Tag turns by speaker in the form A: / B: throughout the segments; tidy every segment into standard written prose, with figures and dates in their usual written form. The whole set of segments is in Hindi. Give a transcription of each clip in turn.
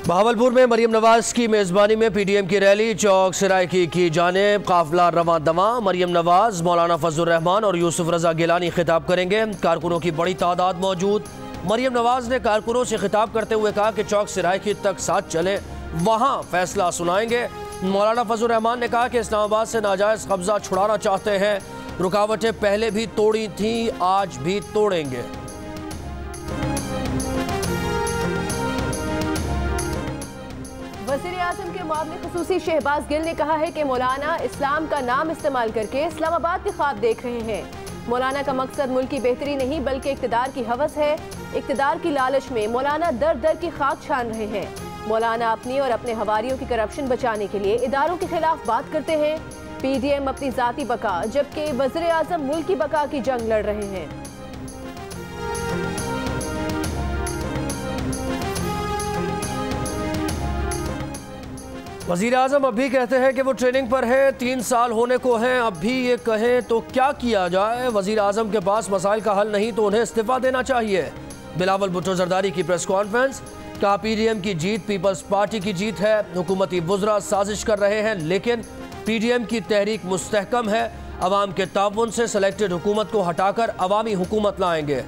A: बहावलपुर में मरियम नवाज की मेज़बानी में पीडीएम की रैली चौक सराइकी की जानिब काफिला रवां दवां। मरियम नवाज, मौलाना फजलुर रहमान और यूसुफ रजा गिलानी खिताब करेंगे। कारकुनों की बड़ी तादाद मौजूद। मरियम नवाज ने कारकुनों से खिताब करते हुए कहा कि चौक सराइकी तक साथ चले, वहाँ फैसला सुनाएंगे। मौलाना फजलुर रहमान ने कहा कि इस्लामाबाद से नाजायज़ कब्जा छुड़ाना चाहते हैं, रुकावटें पहले भी तोड़ी थी, आज भी तोड़ेंगे।
B: वज़ीर आज़म के मामले खुसूसी शहबाज गिल ने कहा है कि मौलाना इस्लाम का नाम इस्तेमाल करके इस्लामाबाद के ख्वाब देख रहे हैं। मौलाना का मकसद मुल्क की बेहतरी नहीं बल्कि इक़्तिदार की हवस है। इक़्तिदार की लालच में मौलाना दर दर की खाक छान रहे हैं। मौलाना अपनी और अपने हवारियों की करप्शन बचाने के लिए इदारों के खिलाफ बात करते हैं। पीडीएम अपनी ज़ाती बका जबकि वज़ीर आज़म मुल्क की बका की जंग लड़ रहे हैं।
A: वज़ीर आज़म अब भी कहते हैं कि वो ट्रेनिंग पर है, 3 साल होने को हैं, अब भी ये कहें तो क्या किया जाए। वज़ीर आज़म के पास मसाइल का हल नहीं तो उन्हें इस्तीफ़ा देना चाहिए। बिलावल भुट्टो जरदारी की प्रेस कॉन्फ्रेंस। कहा पीडीएम की जीत पीपल्स पार्टी की जीत है। हुकूमती वुज़रा साजिश कर रहे हैं लेकिन पीडीएम की तहरीक मुस्तहकम है। अवाम के ताउन से सेलेक्टेड हुकूमत को हटाकर अवामी हुकूमत लाएंगे।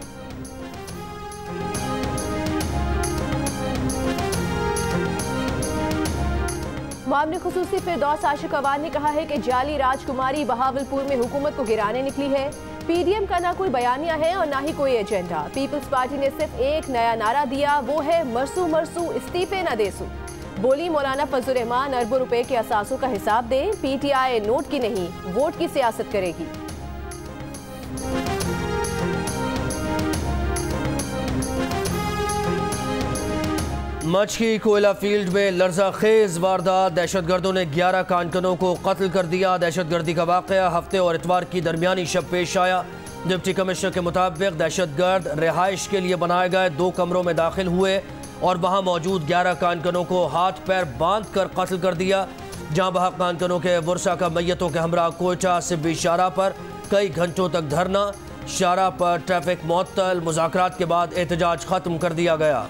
B: मामले खुसूसी फिरदौस आशिक अवान ने कहा है कि जाली राजकुमारी बहावलपुर में हुकूमत को गिराने निकली है। पीडीएम का ना कोई बयानिया है और ना ही कोई एजेंडा। पीपल्स पार्टी ने सिर्फ एक नया नारा दिया, वो है मरसू मरसू इस्तीफे न देसू। बोली मौलाना फजलुर रहमान अरबों रुपए के असासों का हिसाब दें। पीटीआई नोट की नहीं वोट की सियासत करेगी।
A: मच की कोयला फील्ड में लर्जा खेज वारदात। दहशतगर्दों ने 11 कारकुनों को कत्ल कर दिया। दहशतगर्दी का वाक़या हफ्ते और इतवार की दरमियानी शब पेश आया। डिप्टी कमिश्नर के मुताबिक दहशतगर्द रिहाइश के लिए बनाए गए 2 कमरों में दाखिल हुए और वहां मौजूद 11 कारकुनों को हाथ पैर बांध कर कत्ल कर दिया। जहां बहक कारकुनों के वर्षा का मैयतों के हमरा कोयटा सिब्बी शाहराह पर कई घंटों तक धरना। शाहराह पर ट्रैफिक मुअत्तल। मुज़ाकरात के बाद एहतजाज खत्म कर दिया गया।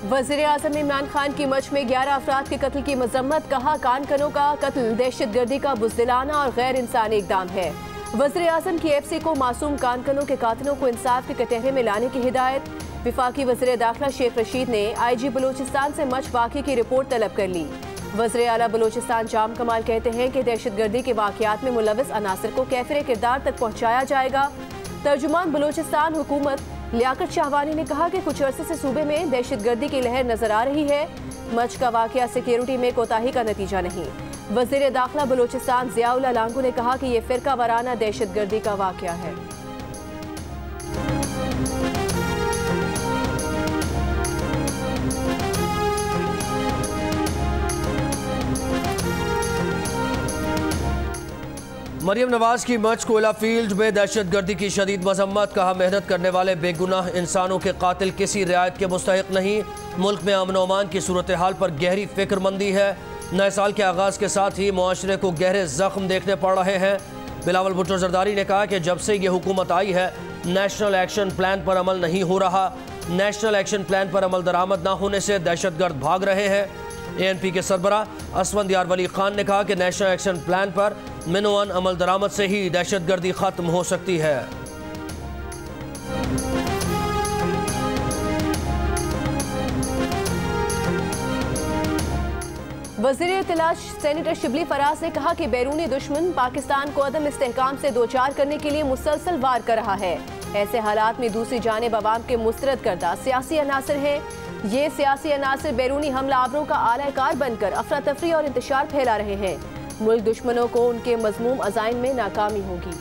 B: वज़ीर आज़म इमरान खान की मच में 11 अफराद के कत्ल की मजम्मत। कहा कारकुनों का कत्ल दहशतगर्दी का बुज़दिलाना और गैर इंसानी इक़दाम है। वज़ीर आज़म की एफसी को मासूम कारकुनों के कातिलों को इंसाफ के कटहरे में लाने की हिदायत। विफाकी वज़ीर दाखिला शेख रशीद ने IG बलूचिस्तान से मच वाक़े की रिपोर्ट तलब कर ली। वज़ीर आला बलूचिस्तान जाम कमाल कहते हैं कि दहशतगर्दी के वाक़यात में मुलव्वस अनासर को कैफिर किरदार तक पहुँचाया जाएगा। तर्जुमान बलूचिस्तान हुकूमत लियाकत शाहवानी ने कहा कि कुछ अरसे से सूबे में दहशतगर्दी की लहर नजर आ रही है। मच का वाक़या सिक्योरिटी में कोताही का नतीजा नहीं। वज़ीर दाखिला बलूचिस्तान ज़ियाउल्लाह लांगू ने कहा कि यह फ़िरका वाराना दहशतगर्दी का वाक़या है।
A: मरियम नवाज की मच कोयला फील्ड में दहशतगर्दी की शदीद मजम्मत। कहा मेहनत करने वाले बेगुनाह इंसानों के कातिल किसी रियायत के मुस्तहिक नहीं। मुल्क में अमन अमान की सूरत हाल पर गहरी फिक्रमंदी है। नए साल के आगाज़ के साथ ही मुआशरे को गहरे जख्म देखने पड़ रहे हैं। बिलावल भुट्टो जरदारी ने कहा कि जब से ये हुकूमत आई है नेशनल एक्शन प्लान पर अमल नहीं हो रहा। नेशनल एक्शन प्लान पर अमल दरामद न होने से दहशतगर्द भाग रहे हैं। ANP के सरबराह असवंद यार वली खान ने कहा कि नेशनल एक्शन प्लान पर मिनोअन अमल दरामद से ही दहशतगर्दी खत्म हो सकती है।
B: वज़ीर इत्तलात सेनेटर शिबली फराज ने कहा कि बैरूनी दुश्मन पाकिस्तान को अदम इस्तेहकाम से दोचार करने के लिए मुसलसल वार कर रहा है। ऐसे हालात में दूसरी जानिब अवाम के मुस्तरद करदा सियासी अनासर हैं। ये सियासी अनासर बैरूनी हमलावरों का आलाकार बनकर अफरा तफरी और इंतशार फैला रहे हैं। मुल्क दुश्मनों को उनके मज़मूम अज़ाइम में नाकामी होगी।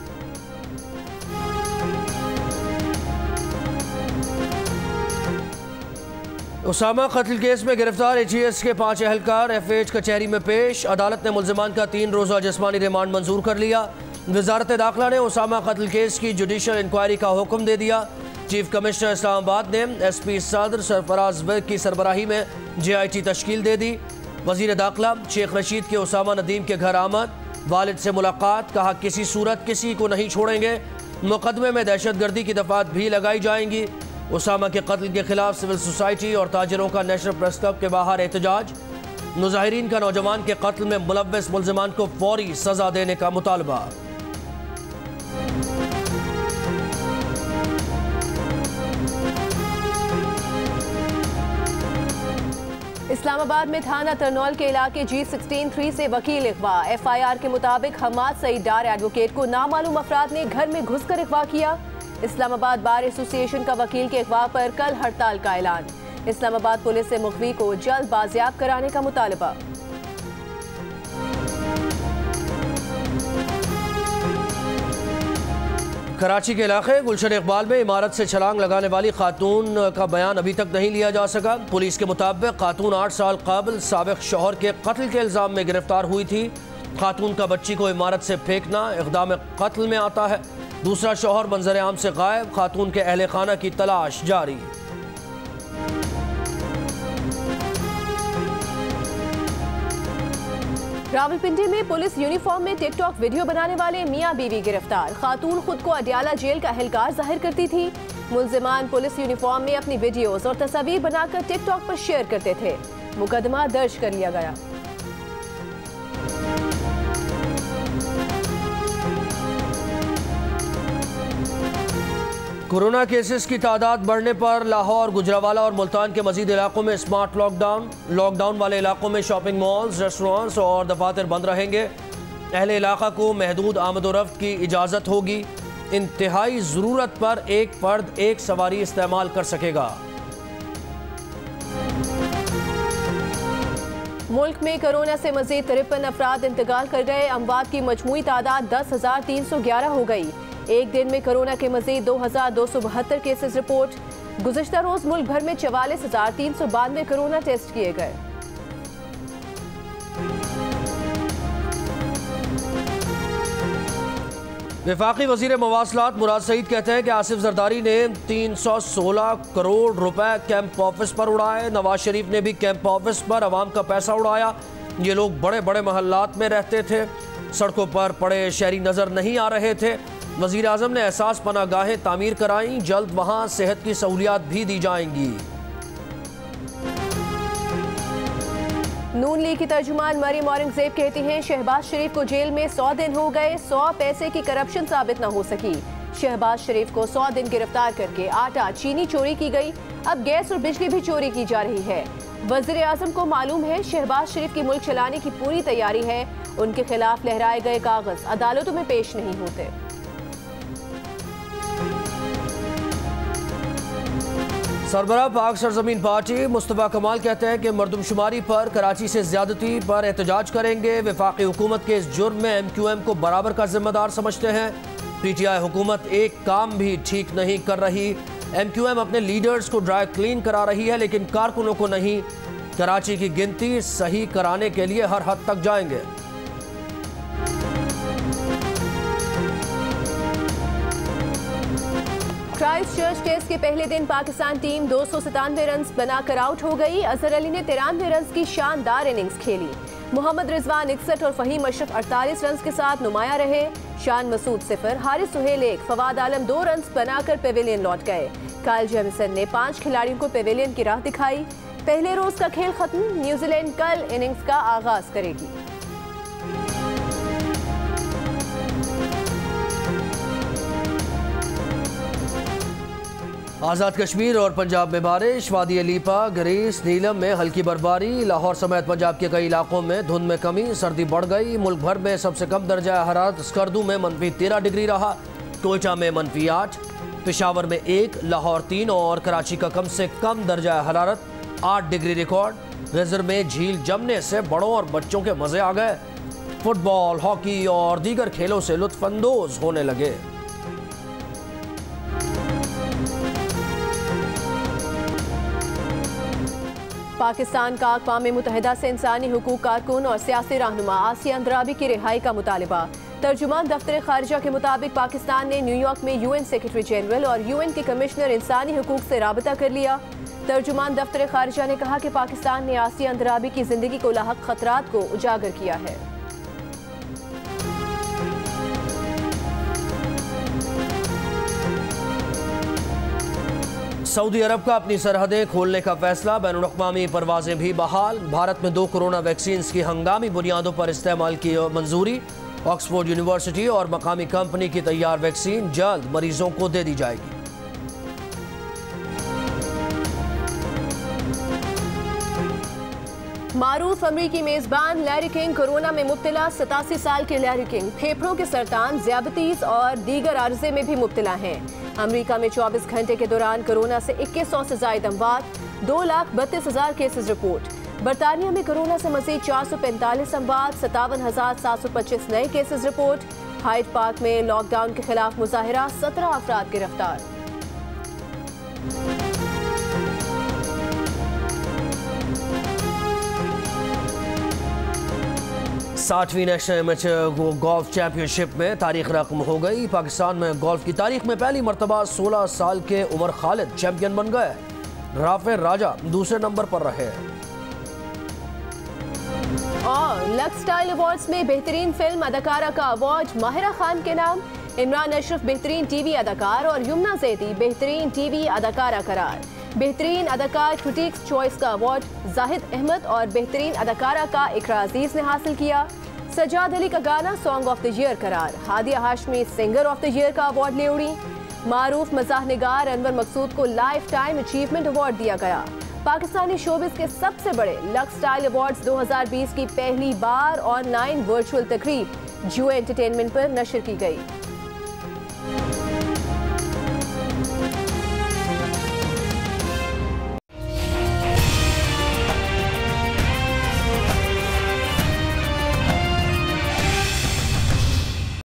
A: उसामा कत्ल केस में गिरफ्तार AGS के 5 एहलकार FH कचहरी में पेश। अदालत ने मुल्ज़िमान का 3 रोज़ा जिस्मानी रिमांड मंजूर कर लिया। वज़ारत दाखिला ने उसामा कत्ल केस की जुडिशल इंक्वायरी का हुक्म दे दिया। चीफ कमिश्नर इस्लामाबाद ने SP सदर सरफराज विर्क की सरबराही में JIT तश्कील दे दी। वज़ीर दाखिला शेख रशीद के उसामा नदीम के घर आमद। वालिद से मुलाकात, कहा किसी सूरत किसी को नहीं छोड़ेंगे। मुकदमे में दहशतगर्दी की दफात भी लगाई जाएंगी। उसामा के कत्ल के खिलाफ सिविल सोसाइटी और ताजिरों का नेशनल प्रेस क्लब के बाहर एहतजाज। मुजाहिरीन का नौजवान के कत्ल में मुलव्वस मुल्जिमान को फौरी सजा देने का मुतालबा।
B: इस्लामाबाद में थाना तरनौल के इलाके G16-3 से वकील अगवा। FIR के मुताबिक हमाद सईद डार एडवोकेट को नामालूम अफराद ने घर में घुसकर अगवा किया। इस्लामाबाद बार एसोसिएशन का वकील के अगवा पर कल हड़ताल का ऐलान। इस्लामाबाद पुलिस से मुखबी को जल्द बाजियाब कराने का मुतालबा।
A: कराची के इलाके गुलशन इकबाल में इमारत से छलांग लगाने वाली खातून का बयान अभी तक नहीं लिया जा सका। पुलिस के मुताबिक खातून 8 साल कबल साबिक शौहर के कत्ल के इल्ज़ाम में गिरफ्तार हुई थी। खातून का बच्ची को इमारत से फेंकना इक़दाम कत्ल में आता है। दूसरा शौहर मंजर आम से गायब। खातून के अहले खाना की तलाश जारी।
B: रावलपिंडी में पुलिस यूनिफॉर्म में टिकटॉक वीडियो बनाने वाले मियां बीवी गिरफ्तार। खातून खुद को अडियाला जेल का अहलकार जाहिर करती थी। मुल्जिमान पुलिस यूनिफॉर्म में अपनी वीडियोस और तस्वीर बनाकर टिकटॉक पर शेयर करते थे। मुकदमा दर्ज कर लिया गया।
A: कोरोना केसेस की तादाद बढ़ने पर लाहौर, गुजरावाला और मुल्तान के मजीद इलाकों में स्मार्ट लॉकडाउन वाले इलाकों में शॉपिंग मॉल्स, रेस्टोरेंट्स और दफातर बंद रहेंगे। अहले इलाका को महदूद आमद-ओ-रफ्त की इजाज़त होगी। इंतहाई ज़रूरत पर एक फर्द एक सवारी इस्तेमाल कर सकेगा।
B: मुल्क में कोरोना से मजीद 53 अफराद इंतकाल कर गए। अमवात की मजमूई तादाद 10,311 हो गई। एक दिन में कोरोना के मजीद 2,272 केसेस रिपोर्ट। गुज़िश्ता रोज मुल्क भर में 44,392 कोरोना टेस्ट किए गए।
A: वफाकी वज़ीर मवासलात मुराद सईद कहते हैं कि आसिफ जरदारी ने 316 करोड़ रुपए कैंप ऑफिस पर उड़ाए। नवाज शरीफ ने भी कैंप ऑफिस पर अवाम का पैसा उड़ाया। ये लोग बड़े बड़े महल्लात में रहते थे, सड़कों पर पड़े शहरी नजर नहीं आ रहे थे। वज़ीर आज़म ने एहसास पनागाहें तामीर कराई। जल्द वहाँ सेहत की सहूलियात भी दी जाएंगी।
B: नून लीग की तर्जुमान मरियम औरंगजेब कहती हैं शहबाज शरीफ को जेल में 100 दिन हो गए, 100 पैसे की करप्शन साबित न हो सकी। शहबाज शरीफ को 100 दिन गिरफ्तार करके आटा चीनी चोरी की गई। अब गैस और बिजली भी चोरी की जा रही है। वज़ीर आज़म को मालूम है शहबाज शरीफ की मुल्क चलाने की पूरी तैयारी है। उनके खिलाफ लहराए गए कागज अदालतों में पेश नहीं होते।
A: सरबराह पाक सरजमीन पार्टी मुस्तफा कमाल कहते हैं कि मरदमशुमारी पर कराची से ज्यादती पर एहतजाज करेंगे। वफाकी हुकूमत के इस जुर्म में MQM को बराबर का जिम्मेदार समझते हैं। PTI हुकूमत एक काम भी ठीक नहीं कर रही। MQM अपने लीडर्स को ड्राई क्लीन करा रही है, लेकिन कारकुनों को नहीं। कराची की गिनती सही कराने के लिए हर हद तक जाएंगे।
B: क्राइस्ट चर्च टेस्ट के पहले दिन पाकिस्तान टीम 297 रन बनाकर आउट हो गई। अजहर अली ने 93 रन की शानदार इनिंग्स खेली। मोहम्मद रिजवान 61 और फहीम अशरफ 48 रन के साथ नुमाया रहे। शान मसूद 0, हारिस सुहेल 1, फवाद आलम 2 रन बनाकर पेविलियन लौट गए। कायल जेमिसन ने 5 खिलाड़ियों को पेविलियन की राह दिखाई। पहले रोज का खेल खत्म। न्यूजीलैंड कल इनिंग्स का आगाज करेगी।
A: आज़ाद कश्मीर और पंजाब में बारिश। वादी अलीपा, गरीस, नीलम में हल्की बर्फबारी। लाहौर समेत पंजाब के कई इलाकों में धुंध में कमी, सर्दी बढ़ गई। मुल्क भर में सबसे कम दर्जा हरारत स्कर्दू में -13 डिग्री रहा। कोयटा में -8, पेशावर में 1, लाहौर 3 और कराची का कम से कम दर्जा हरारत 8 डिग्री रिकॉर्ड। गजर में झील जमने से बड़ों और बच्चों के मजे आ गए। फुटबॉल, हॉकी और दीगर खेलों से लुत्फानंदोज होने लगे।
B: पाकिस्तान का अक़वाम मुत्तहिदा से इंसानी हुकूक कारकुन और सियासी रहनुमा आसिया अंद्राबी की रिहाई का मुतालिबा। तर्जुमान दफ्तर खारिजा के मुताबिक पाकिस्तान ने न्यूयॉर्क में UN सेक्रेटरी जनरल और UN के कमिश्नर इंसानी हुकूक से राबता कर लिया। तर्जुमान दफ्तर खारिजा ने कहा कि पाकिस्तान ने आसिया अंद्राबी की जिंदगी को लाहक खतरात को उजागर किया है।
A: सऊदी अरब का अपनी सरहदें खोलने का फैसला, बैनुल-अक़वामी परवाजें भी बहाल। भारत में 2 कोरोना वैक्सीन की हंगामी बुनियादों पर इस्तेमाल की मंजूरी। ऑक्सफोर्ड यूनिवर्सिटी और मकामी कंपनी की तैयार वैक्सीन जल्द मरीजों को दे दी जाएगी।
B: मारूफ अमरीकी मेजबान लैरी किंग कोरोना में मुब्तला। 87 साल के लैरी किंग फेफड़ों के सरतान, ज़ियाबतीस और दीगर आर्जे में भी मुब्तला हैं। अमरीका में 24 घंटे के दौरान कोरोना से 2100 से जायद अमवात, 2,32,000 केसेस रिपोर्ट। बरतानिया में कोरोना से मजीद 445 अमवात, 57,725 नए केसेस रिपोर्ट। हाइड पार्क में लॉकडाउन के खिलाफ मुजाहिरा, 17 अफराद गिरफ्तार।
A: 60वीं नेशनल एमेचर गोल्फ चैंपियनशिप में तारीख रकम हो गई। पाकिस्तान में गोल्फ की तारीख में पहली मरतबा 16 साल के उमर खालिद चैंपियन बन गए। राफे राजा दूसरे नंबर पर रहे।
B: और लक्स स्टाइल अवार्ड्स में बेहतरीन फिल्म अदाकारा का अवार्ड माहिरा खान के नाम। इमरान अशरफ बेहतरीन टीवी अदाकार और यमुना जैदी बेहतरीन टीवी अदाकारा करार। बेहतरीन अदाकार क्रिटिक्स चॉइस का अवार्ड जाहिद अहमद और बेहतरीन अदाकारा का इकरा अजीज ने हासिल किया। सजाद अली का गाना सॉन्ग ऑफ द ईयर करार। Hadiya Hashmi singer of the year का अवार्ड ले उड़ी। मारूफ मज़ाह निगार अनवर मकसूद को लाइफ टाइम अचीवमेंट अवार्ड दिया गया। पाकिस्तानी शोबिस के सबसे बड़े लक्स स्टाइल अवार्ड्स 2020 की पहली बार ऑनलाइन वर्चुअल तकरीब जियो एंटरटेनमेंट पर नशर की गई।